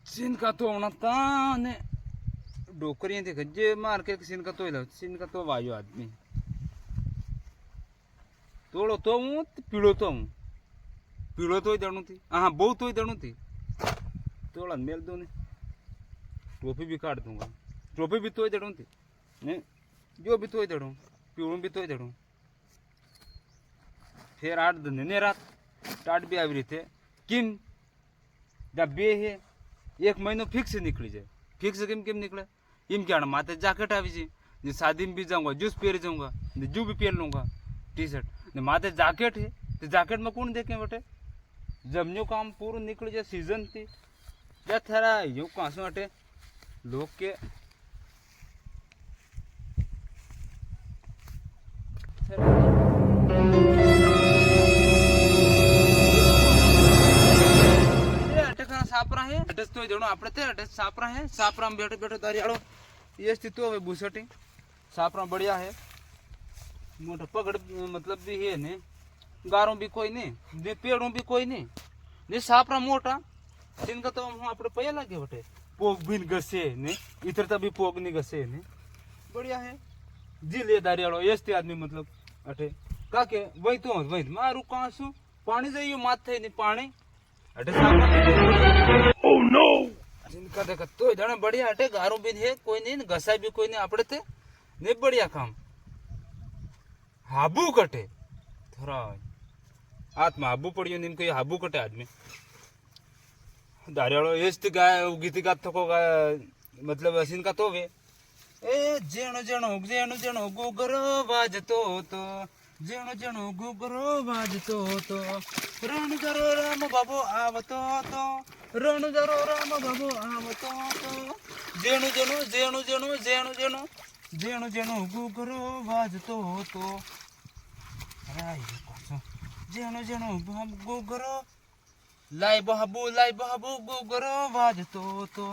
सिनका तो होना था ने डोकरियां थे गज्जे मार के सिनका तो लो सिनका तो वायो आदमी तोड़ो तो हूँ पीड़ो तो हूँ पीड़ो तो ही दणू थी हाँ बहुत तो ही दणू थी तोड़ा मेल दो ने टोपी भी काट दूंगा टोपी भी तो ही दणू थी ने जो भी तो ही दणू पीड़ू भी तो ही दणू फिर 8 दिन ने रात टाट भी આવી રીતે કેમ दा बे है 1 महीनो फिक्स निकली जाए फिक्स केम निकले इम क्या माथे जैकेट આવી છે शादी में भी जाऊंगा जूस पहन जाऊंगा जू भी पहन लूंगा टी शर्ट ने माथे जैकेट है तो जैकेट में कौन देखे बटे जब न्यू काम पूरा निकल जाए सीजन थी क्या थारा यू कहाँ से हटे लोग के सापरा है अटस तो जणो आपणे ते अटस सापरा है सापरा में बैठे बैठे दारियाड़ो ये स्थिति हो बुसटी सापरा बढ़िया है मोटा पकड़ मतलब भी है ने गारों भी कोई नहीं ने पेड़ों भी कोई नहीं ने सापरा मोटा जिनका तो हम आपणे पया लागे बटे पोग भी घसे ने इधर तभी पोग नहीं घसे ने बढ़िया है जी ले दारियाड़ो ये स्थिति आदमी मतलब अटे काके वही तो वही मारू कहां सु पानी जाइयो माथे नहीं पानी अटे सापरा ओह नो जिनका देखा तो जाने बढ़िया अटे गारो भी है कोई नहीं घसा भी कोई नहीं आपड़े थे ने बढ़िया काम हाबू कटे थोड़ा हाथ में हाबू पड़ियो नीम कोई हाबू कटे आदमी दारियाड़ो एस्ट गाय गीती गात थको गाय मतलब असिन का तो वे ए जेणो जेणो गोगरो बाजतो तो जेणो जेणो गोगरो बाजतो तो रण जरो राम बाबू आवतो तो रण जरो राम बाबू आवतो तो जेणो जेणो जेणो जेणो जेणो जेणो जेणो गोगरो बाजतो तो राय जेणो जेणो गोगरो लाय बाबू गोगरो बाजतो तो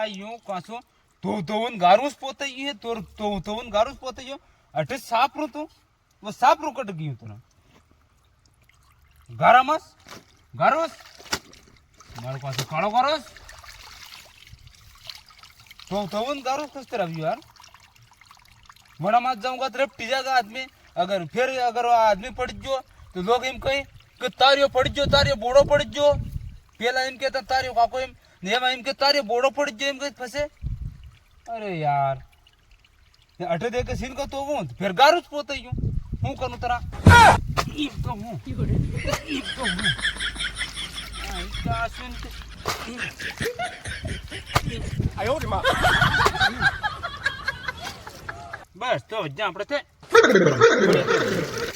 यूं कासो तो गारूस पोते ये तो गारूस पोते यो अटे सापरो तो वो सापरो कट गयो तो गारामस गारोस मारो कासो कालो गारोस तो गारूस कस तरह यार बड़ा मत जाऊंगा तो रपटी जाएगा आदमी अगर फिर अगर आदमी पड़ जो तो लोग इम कहे कि तारियो पड़ जो तारियो बोड़ो पड़ जो पहला इम कहता तारियो काको इम नेमा इम के तारियो बोड़ो पड़ जो इम कहे फंसे अरे यार अटे दे के सीन को तो वो फिर गारूच पोते यूं हूं करूं तरा इब तो हूं इसका सुन आयो रे मां बस तो जा आपड़े थे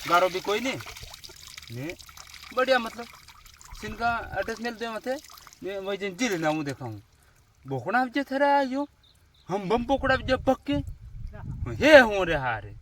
गारो भी कोई नहीं ने बढ़िया मतलब सिनका अटैच मेल दे मथे ने वही जन जिले ना हूं देखाऊं बोकड़ा जे थरा यो हम बम पोकड़ा जे पक्के हे हूं रे हारे